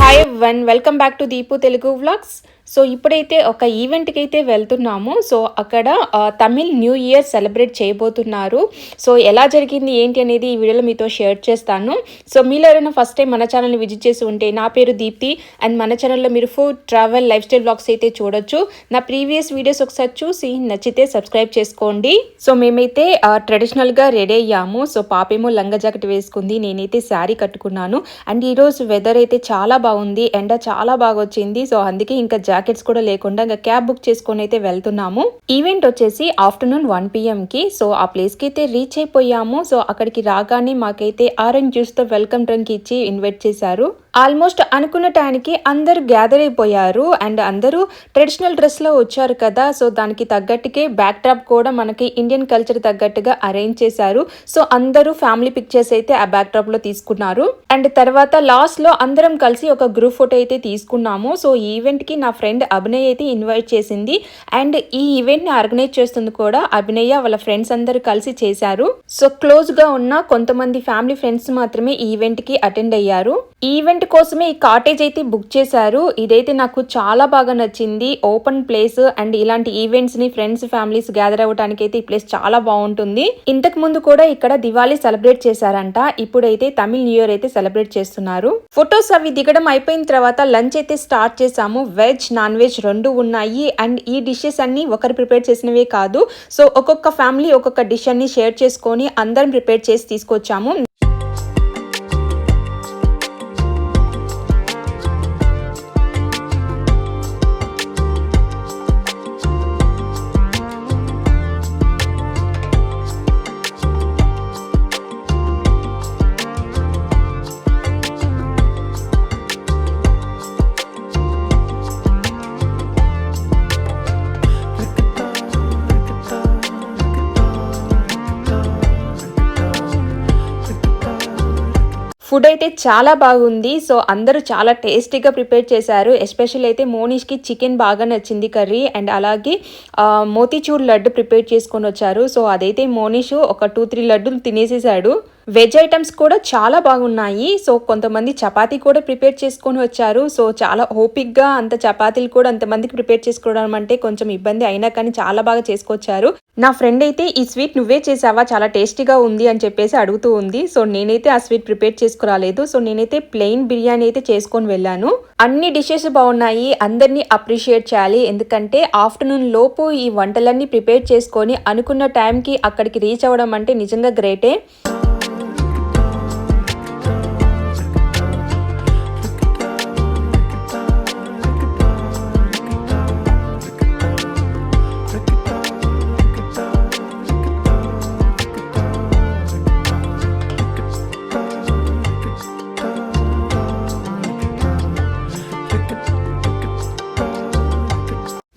Hi everyone, welcome back to Deepu Telugu vlogs. So ఇప్పుడైతే ఒక ఈవెంట్కి అయితే వెళ్తున్నాము. సో అక్కడ తమిళ్ న్యూ ఇయర్ సెలబ్రేట్ చేయబోతున్నారు. సో ఎలా జరిగింది ఏంటి అనేది ఈ వీడియోలో మీతో షేర్ చేస్తాను. సో మీలో ఎవరైనా ఫస్ట్ టైం మన ఛానల్ని విజిట్ చేసి ఉంటే, నా పేరు దీప్తి అండ్ మన ఛానల్లో మీరు food, travel, life style vlogs అయితే చూడొచ్చు. నా ప్రీవియస్ వీడియోస్ ఒకసారి చూసి నచ్చితే సబ్స్క్రైబ్ చేసుకోండి. సో మేమైతే ట్రెడిషనల్గా రెడీ అయ్యాము. సో పాపేమో లంగా జాకెట్ వేసుకుంది, నేనైతే శారీ కట్టుకున్నాను. అండ్ ఈరోజు వెదర్ అయితే చాలా బాగుంది, ఎండ చాలా బాగా వచ్చింది. సో అందుకే ఇంకా జాకెట్స్ కూడా లేకుండా ఇంకా క్యాబ్ బుక్ చేసుకొని అయితే వెళ్తున్నాము. ఈవెంట్ వచ్చేసి ఆఫ్టర్నూన్ 1 PM కి. సో ఆ ప్లేస్ కి అయితే రీచ్ అయిపోయాము. సో అక్కడికి రాగానే మాకైతే ఆరెంజ్ జ్యూస్ తో వెల్కమ్ డ్రింక్ ఇచ్చి ఇన్వైట్ చేశారు. ఆల్మోస్ట్ అనుకున్న టైంకి అందరు గ్యాదర్ అయిపోయారు అండ్ అందరూ ట్రెడిషనల్ డ్రెస్ లో వచ్చారు కదా. సో దానికి తగ్గట్టుకే బ్యాక్ డ్రాప్ కూడా మనకి ఇండియన్ కల్చర్ తగ్గట్టుగా అరేంజ్ చేశారు. సో అందరూ ఫ్యామిలీ పిక్చర్స్ అయితే ఆ బ్యాక్ డ్రాప్ లో తీసుకున్నారు. అండ్ తర్వాత లాస్ట్ లో అందరం కలిసి ఒక గ్రూప్ ఫోటో అయితే తీసుకున్నాము. సో ఈ ఈవెంట్ కి నా ఫ్రెండ్ అభినయ్ అయితే ఇన్వైట్ చేసింది. అండ్ ఈ ఈవెంట్ ని ఆర్గనైజ్ చేస్తుంది కూడా అభినయ, వాళ్ళ ఫ్రెండ్స్ అందరూ కలిసి చేశారు. సో క్లోజ్ గా ఉన్న కొంతమంది ఫ్యామిలీ ఫ్రెండ్స్ మాత్రమే ఈ ఈవెంట్ కి అటెండ్ అయ్యారు. ఈ ఈవెంట్ కోసమే ఈ కాటేజ్ అయితే బుక్ చేశారు. ఇదైతే నాకు చాలా బాగా నచ్చింది. ఓపెన్ ప్లేస్ అండ్ ఇలాంటి ఈవెంట్స్ ని ఫ్రెండ్స్, ఫ్యామిలీస్ గ్యాదర్ అవ్వడానికి అయితే ఈ ప్లేస్ చాలా బాగుంటుంది. ఇంతకు ముందు కూడా ఇక్కడ దివాళీ సెలబ్రేట్ చేశారంట. ఇప్పుడైతే తమిళ్ న్యూ ఇయర్ అయితే సెలబ్రేట్ చేస్తున్నారు. ఫొటోస్ అవి దిగడం అయిపోయిన తర్వాత లంచ్ అయితే స్టార్ట్ చేసాము. వెజ్, నాన్ వెజ్ రెండు ఉన్నాయి. అండ్ ఈ డిషెస్ అన్ని ఒకరు ప్రిపేర్ చేసినవే కాదు. సో ఒక్కొక్క ఫ్యామిలీ ఒక్కొక్క డిష్ అన్ని షేర్ చేసుకొని అందరం ప్రిపేర్ చేసి తీసుకొచ్చాము. ఫుడ్ అయితే చాలా బాగుంది. సో అందరూ చాలా టేస్టీగా ప్రిపేర్ చేశారు. ఎస్పెషల్ అయితే మోనిష్కి చికెన్ బాగా నచ్చింది కర్రీ. అండ్ అలాగే మోతీచూర్ లడ్డు ప్రిపేర్ చేసుకొని వచ్చారు. సో అదైతే మోనిష్ ఒక 2-3 లడ్డులు తినేసేసాడు. వెజ్ ఐటమ్స్ కూడా చాలా బాగున్నాయి. సో కొంతమంది చపాతీ కూడా ప్రిపేర్ చేసుకొని వచ్చారు. సో చాలా ఓపిక్గా అంత చపాతీలు కూడా అంతమందికి ప్రిపేర్ చేసుకోవడం అంటే కొంచెం ఇబ్బంది అయినా కానీ చాలా బాగా చేసుకొచ్చారు. నా ఫ్రెండ్ అయితే ఈ స్వీట్ నువ్వే చేసావా, చాలా టేస్టీగా ఉంది అని చెప్పేసి అడుగుతూ ఉంది. సో నేనైతే ఆ స్వీట్ ప్రిపేర్ చేసుకురాలేదు. సో నేనైతే ప్లెయిన్ బిర్యానీ అయితే చేసుకొని వెళ్ళాను. అన్ని డిషెస్ బాగున్నాయి. అందరినీ అప్రిషియేట్ చేయాలి. ఎందుకంటే ఆఫ్టర్నూన్ లోపు ఈ వంటలన్నీ ప్రిపేర్ చేసుకొని అనుకున్న టైంకి అక్కడికి రీచ్ అవ్వడం అంటే నిజంగా గ్రేటే.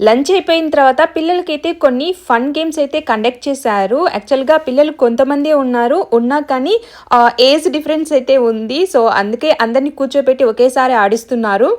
లంచ్ అయిపోయిన తర్వాత పిల్లలకైతే కొన్ని ఫన్ గేమ్స్ అయితే కండక్ట్ చేశారు. యాక్చువల్గా పిల్లలు కొంతమంది ఉన్నా కానీ ఏజ్ డిఫరెన్స్ అయితే ఉంది. సో అందుకే అందరినీ కూర్చోబెట్టి ఒకేసారి ఆడిస్తున్నారు.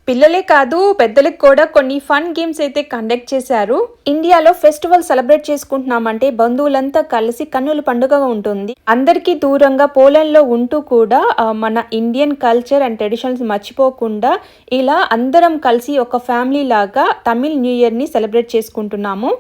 పిల్లలే కాదు పెద్దలకు కూడా కొన్ని ఫన్ గేమ్స్ అయితే కండక్ట్ చేశారు. ఇండియాలో ఫెస్టివల్ సెలబ్రేట్ చేసుకుంటున్నామంటే బంధువులంతా కలిసి కన్నుల పండుగగా ఉంటుంది. అందరికీ దూరంగా పోలాండ్ లో ఉంటూ కూడా మన ఇండియన్ కల్చర్ అండ్ ట్రెడిషన్స్ మర్చిపోకుండా ఇలా అందరం కలిసి ఒక ఫ్యామిలీ లాగా తమిళ్ న్యూ ఇయర్ ని సెలబ్రేట్ చేసుకుంటున్నాము.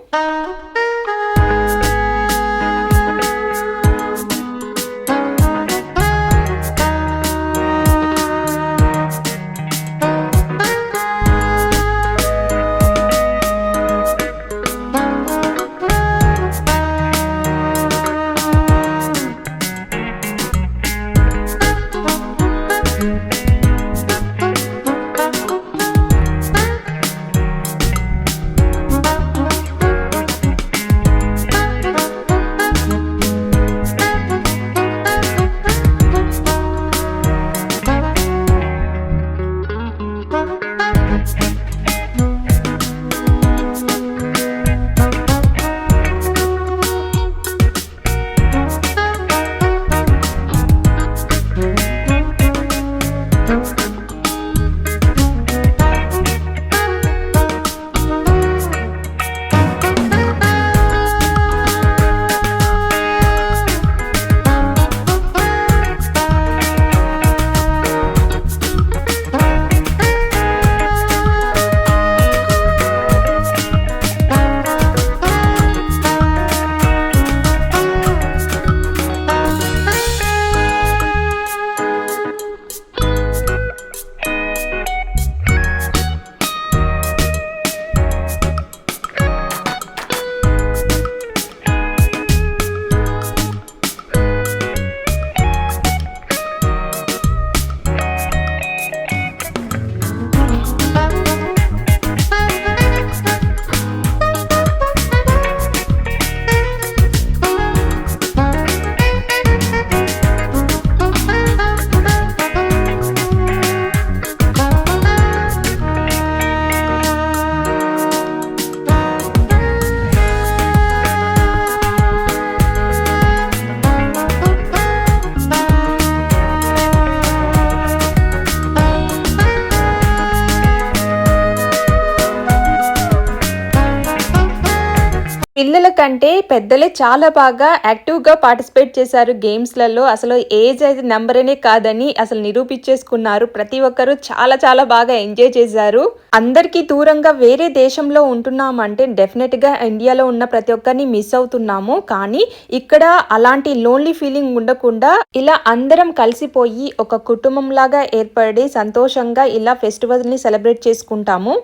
పిల్లల కంటే పెద్దలే చాలా బాగా యాక్టివ్గా పార్టిసిపేట్ చేశారు గేమ్స్లలో. అసలు ఏజ్ అయితే నెంబర్ అనే కాదని అసలు నిరూపించేసుకున్నారు. ప్రతి ఒక్కరు చాలా బాగా ఎంజాయ్ చేశారు. అందరికీ దూరంగా వేరే దేశంలో ఉంటున్నామంటే డెఫినెట్గా ఇండియాలో ఉన్న ప్రతి ఒక్కరిని మిస్ అవుతున్నాము. కానీ ఇక్కడ అలాంటి లోన్లీ ఫీలింగ్ ఉండకుండా ఇలా అందరం కలిసిపోయి ఒక కుటుంబం లాగా ఏర్పడి సంతోషంగా ఇలా ఫెస్టివల్ని సెలబ్రేట్ చేసుకుంటాము.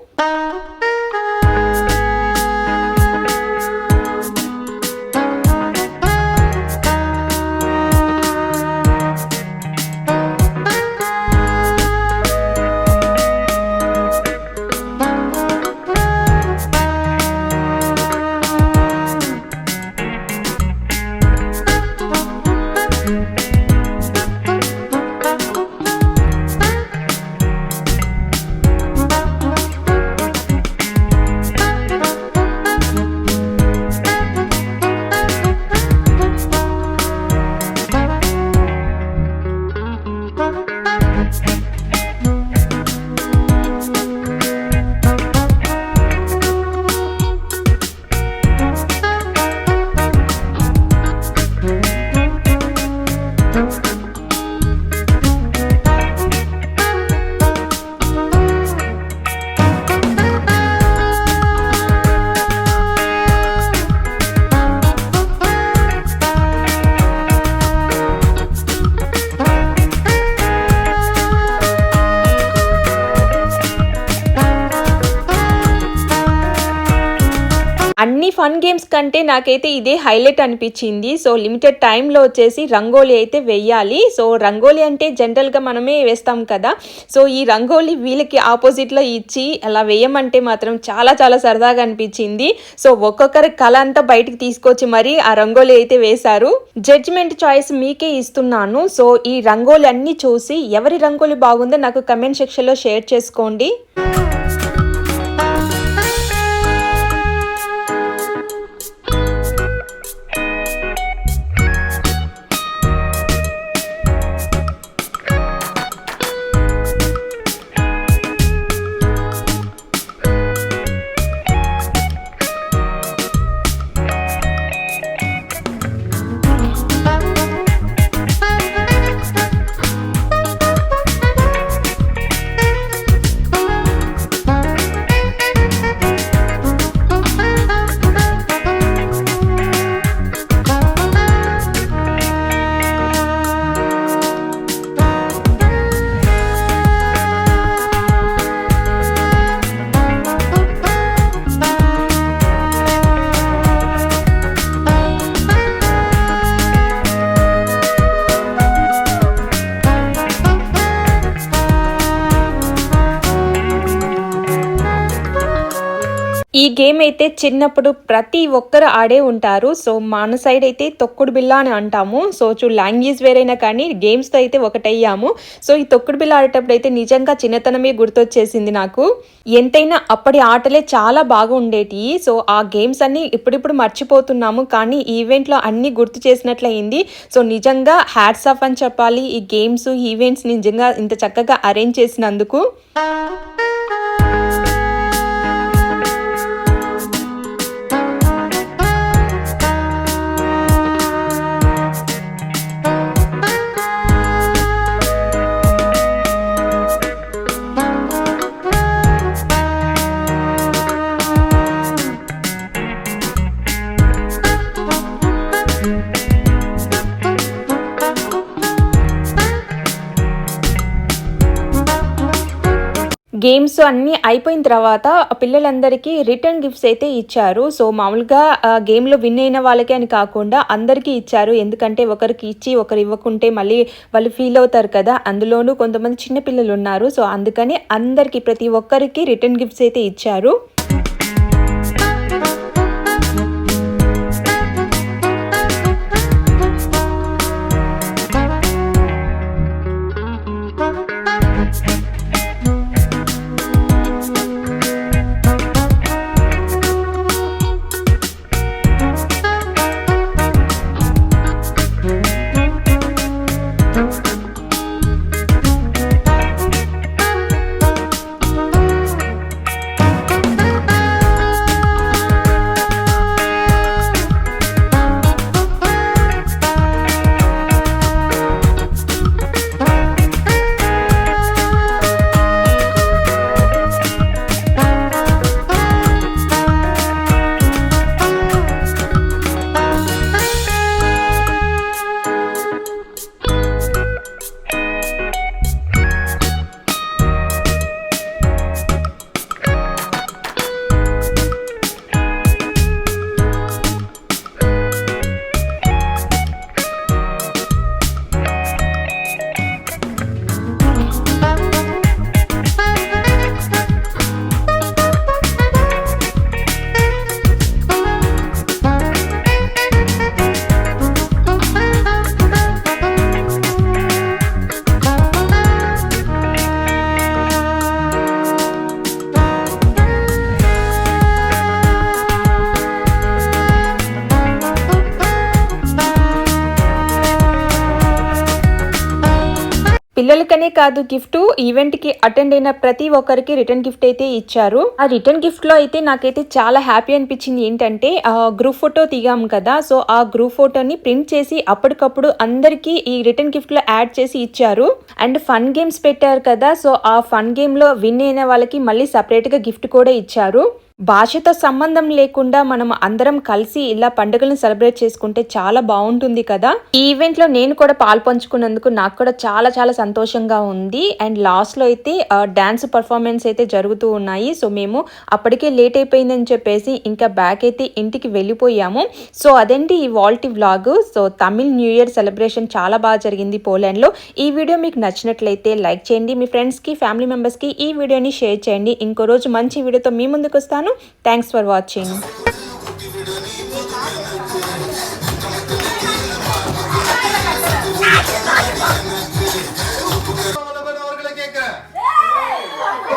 అన్ని ఫన్ గేమ్స్ కంటే నాకైతే ఇదే హైలైట్ అనిపించింది. సో లిమిటెడ్ టైంలో వచ్చేసి రంగోలీ అయితే వెయ్యాలి. సో రంగోలీ అంటే జనరల్గా మనమే వేస్తాం కదా. సో ఈ రంగోలీ వీళ్ళకి ఆపోజిట్లో ఇచ్చి అలా వేయమంటే మాత్రం చాలా సరదాగా అనిపించింది. సో ఒక్కొక్కరి కళ అంతా బయటకు తీసుకొచ్చి మరి ఆ రంగోలీ అయితే వేశారు. జడ్జిమెంట్ చాయిస్ మీకే ఇస్తున్నాను. సో ఈ రంగోలీ అన్ని చూసి ఎవరి రంగోలీ బాగుందో నాకు కమెంట్ సెక్షన్లో షేర్ చేసుకోండి. ఈ గేమ్ అయితే చిన్నప్పుడు ప్రతి ఒక్కరు ఆడే ఉంటారు. సో మన సైడ్ అయితే తొక్కుడు బిళ్ళ అని అంటాము. సో లాంగ్వేజ్ వేరైనా కానీ గేమ్స్తో అయితే ఒకటయ్యాము. సో ఈ తొక్కుడు బిళ్ళ ఆడేటప్పుడు అయితే నిజంగా చిన్నతనమే గుర్తొచ్చేసింది నాకు. ఎంతైనా అప్పటి ఆటలే చాలా బాగా ఉండేటివి. సో ఆ గేమ్స్ అన్నీ ఇప్పుడిప్పుడు మర్చిపోతున్నాము, కానీ ఈవెంట్లో అన్నీ గుర్తు చేసినట్లయింది. సో నిజంగా హ్యాట్స్ ఆఫ్ అని చెప్పాలి ఈ గేమ్స్ ఈవెంట్స్ నిజంగా ఇంత చక్కగా అరేంజ్ చేసినందుకు. గేమ్స్ అన్నీ అయిపోయిన తర్వాత పిల్లలందరికీ రిటర్న్ గిఫ్ట్స్ అయితే ఇచ్చారు. సో మామూలుగా గేమ్లో విన్ అయిన వాళ్ళకే అని కాకుండా అందరికీ ఇచ్చారు. ఎందుకంటే ఒకరికి ఇచ్చి ఒకరు ఇవ్వకుంటే మళ్ళీ వాళ్ళు ఫీల్ అవుతారు కదా, అందులోనూ కొంతమంది చిన్నపిల్లలు ఉన్నారు. సో అందుకని అందరికీ ప్రతి ఒక్కరికి రిటర్న్ గిఫ్ట్స్ అయితే ఇచ్చారు. పిల్లలకనే కాదు గిఫ్ట్, ఈవెంట్కి అటెండ్ అయిన ప్రతి ఒక్కరికి రిటర్న్ గిఫ్ట్ అయితే ఇచ్చారు. ఆ రిటర్న్ గిఫ్ట్లో అయితే నాకైతే చాలా హ్యాపీ అనిపించింది. ఏంటంటే గ్రూప్ ఫోటో దిగాము కదా, సో ఆ గ్రూప్ ఫోటోని ప్రింట్ చేసి అప్పటికప్పుడు అందరికీ ఈ రిటర్న్ గిఫ్ట్లో యాడ్ చేసి ఇచ్చారు. అండ్ ఫన్ గేమ్స్ పెట్టారు కదా, సో ఆ ఫన్ గేమ్లో విన్ అయిన వాళ్ళకి మళ్ళీ సపరేట్గా గిఫ్ట్ కూడా ఇచ్చారు. భాషతో సంబంధం లేకుండా మనం అందరం కలిసి ఇలా పండుగలను సెలబ్రేట్ చేసుకుంటే చాలా బాగుంటుంది కదా. ఈ ఈవెంట్ లో నేను కూడా పాలు పంచుకున్నందుకు నాకు కూడా చాలా చాలా సంతోషంగా ఉంది. అండ్ లాస్ట్ లో అయితే డాన్స్ పర్ఫార్మెన్స్ అయితే జరుగుతూ ఉన్నాయి. సో మేము అప్పటికే లేట్ అయిపోయిందని చెప్పేసి ఇంకా బ్యాక్ అయితే ఇంటికి వెళ్ళిపోయాము. సో అదేంటి ఈ వాల్టీ vlog. So Tamil new year celebration చాలా బాగా జరిగింది పోలాండ్ లో. ఈ వీడియో మీకు నచ్చినట్లయితే లైక్ చేయండి, మీ ఫ్రెండ్స్ కి ఫ్యామిలీ మెంబర్స్ కి ఈ వీడియోని షేర్ చేయండి. ఇంకో రోజు మంచి వీడియోతో మీ ముందుకు వస్తాను. Thanks for watching.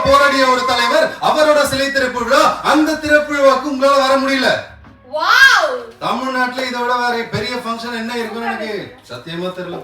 போராடிய ஒரு தலைவர் அவரோட சிலை திறப்பு விழா, அந்த திறப்பு விழாவுக்கு உங்களால வர முடியல. வாவ், தமிழ்நாட்டுல இதோட வேற பெரிய ஃபங்க்ஷன் என்ன இருக்குன்னு எனக்கு சத்தியமா தெரியல.